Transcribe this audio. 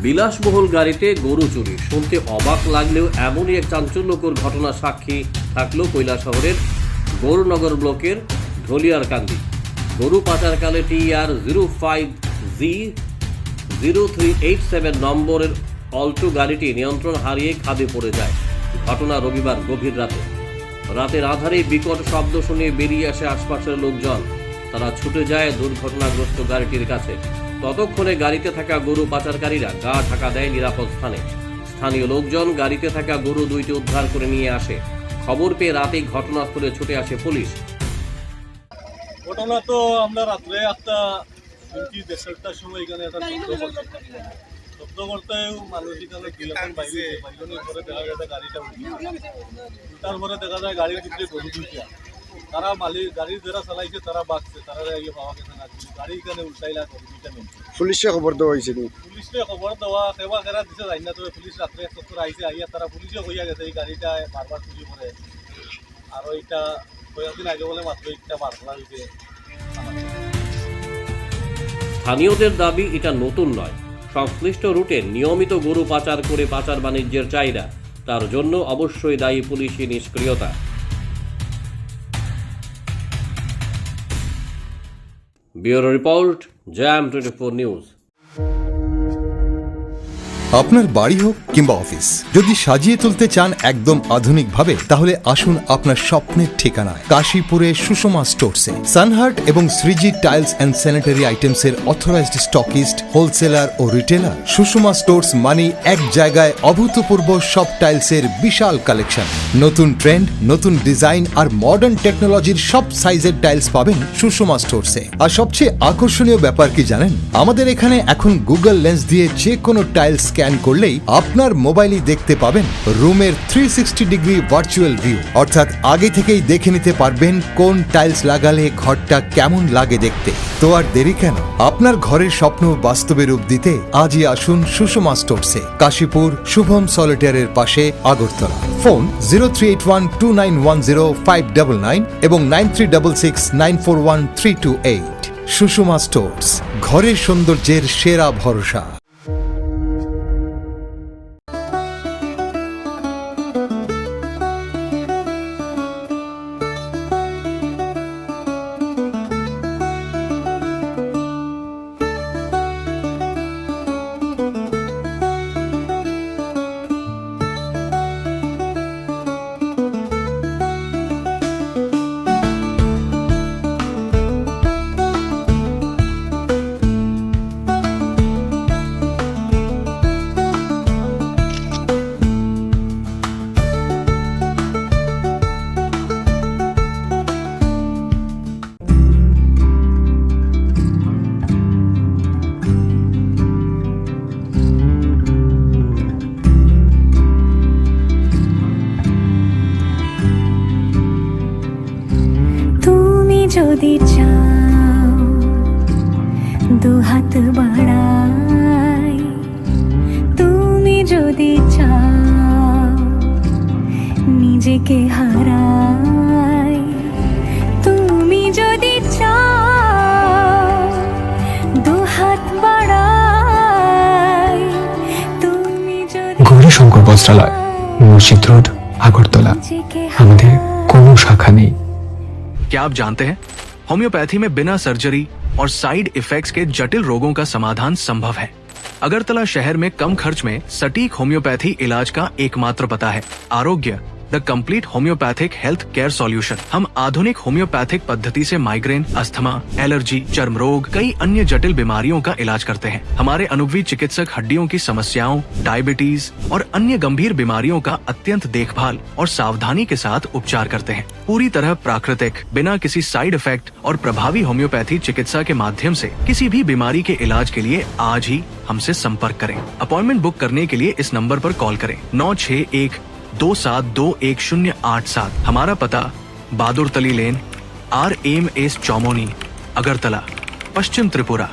বিলাসবহুল গাড়িতে গরু চুরি শুনতে অবাক লাগলেও এমনই এক চাঞ্চল্যকর ঘটনা সাক্ষী থাকলো কৈলাসহরের গৌরনগর ব্লকের ঢলিয়ারকান্দি। গরু পাচারকালে TR05G0387 নম্বরের অল্টো গাড়িটি নিয়ন্ত্রণ হারিয়ে খাদে পড়ে যায়। ঘটনা রবিবার গভীর রাতের আধারে বিকট শব্দ শুনে বেরিয়ে আসে আশপাশের লোকজন। তারা ছুটে যায় দুর্ঘটনাগ্রস্ত গাড়িটির কাছে। ততক্ষণে গাড়িতে থাকা গরু পাচারকারীরা গা ঢাকা দেয় নিরাপদ স্থানে। স্থানীয় লোকজন গাড়িতে থাকা গরু দুইটি উদ্ধার করে নিয়ে আসে। খবর পেয়ে রাতেই ঘটনাস্থলে ছুটে আসে পুলিশ। ঘটনা তো আমরা রাত্রে একটা 1:30-1:30টার সময় এখানে একটা শব্দ করতে মানুষ এখানে বাইরের পরে দেখা গেছে গাড়িটা উল্টার পরে দেখা যায় গাড়ির ভিতরে গরু দুইটা। তারা মালিক গাড়ির যারা চালাইছে তারা বাঁচছে, তারা ইয়ে পাওয়া গেছে না। গাড়ি এখানে উল্টাইলা গরু দুইটা নেই। পুলিশে খবর দেওয়া হয়েছে নি? পুলিশে খবর দেওয়া সেবা কেরা দিছে যাই না, তবে পুলিশ রাত্রে এক চক্কর আইসে আইয়া তারা পুলিশে হইয়া গেছে এই গাড়িটা বারবার চুরি করে। আর ওইটা কয়েকদিন আগে বলে মাত্র একটা বারবার হয়েছে। স্থানীয়দের দাবি এটা নতুন নয়, সংশ্লিষ্ট রুটে নিয়মিত গরু পাচার করে পাচার বাণিজ্যের চাহিদা। তার জন্য অবশ্যই দায়ী পুলিশি নিষ্ক্রিয়তা। ব্যুরো রিপোর্ট, জ্যাম 24 নিউজ। আপনার বাড়ি হোক কিংবা অফিস, যদি সাজিয়ে তুলতে চান একদম আধুনিকভাবে, তাহলে আসুন আপনার স্বপ্নের ঠিকানায় কাশীপুরে সুষমা স্টোরসে। সানহার্ট এবং শ্রীজি টাইলস অ্যান্ড স্যানিটারি আইটেমসের অথরাইজড স্টকিস্ট, হোলসেলার ও রিটেলার। সুষমা স্টোরস মানে এক জায়গায় অভূতপূর্ব সব টাইলসের বিশাল কালেকশন। নতুন ট্রেন্ড, নতুন ডিজাইন আর মডার্ন টেকনোলজির সব সাইজের টাইলস পাবেন সুষমা স্টোরসে। আর সবচেয়ে আকর্ষণীয় ব্যাপার কি জানেন? আমাদের এখানে এখন গুগল লেন্স দিয়ে যে কোনো টাইলস স্ক্যান করলেই আপনার মোবাইলেই দেখতে পাবেন রুমের 360 ডিগ্রি ভার্চুয়াল ভিউ। অর্থাৎ আগে থেকেই দেখে নিতে পারবেন কোন টাইলস লাগালে ঘরটা কেমন লাগে দেখতে। তো আর দেরি কেন? আপনার ঘরের স্বপ্ন বাস্তবে রূপ দিতে আজই আসুন সুষমা স্টোরসে, কাশীপুর শুভম সলিটারের পাশে, আগরতলা। ফোন 03812910 এবং 9366941328। সুষমা স্টোরস, ঘরের সৌন্দর্যের সেরা ভরসা। যদি চাও দুহাত বাড়াই, তুমি যদি চাও নিজেকে হারাই, তুমি যদি চাও দুহাত বাড়াই, তুমি যদি। গৌরী শঙ্কর বস্ত্রালয়, মসজিদ রোড, আগরতলা। আমাদের কোনো শাখা নেই। क्या आप जानते हैं होम्योपैथी में बिना सर्जरी और साइड इफेक्ट्स के जटिल रोगों का समाधान संभव है। अगरतला शहर में कम खर्च में सटीक होम्योपैथी इलाज का एकमात्र पता है आरोग्य, the complete homeopathic health care solution. हम आधुनिक होम्योपैथिक पद्धति से माइग्रेन, अस्थमा, एलर्जी, चर्म रोग, कई अन्य जटिल बीमारियों का इलाज करते हैं। हमारे अनुभवी चिकित्सक हड्डियों की समस्याओं, डायबिटीज और अन्य गंभीर बीमारियों का अत्यंत देखभाल और सावधानी के साथ उपचार करते हैं। पूरी तरह प्राकृतिक, बिना किसी साइड इफेक्ट और प्रभावी होम्योपैथी चिकित्सा के माध्यम से किसी भी बीमारी के इलाज के लिए आज ही हमसे संपर्क करें। अपॉइंटमेंट बुक करने के लिए इस नंबर पर कॉल करें 9612721087। हमारा पता बहादुर तली लेन, RMS चौमोनी, अगरतला, पश्चिम त्रिपुरा।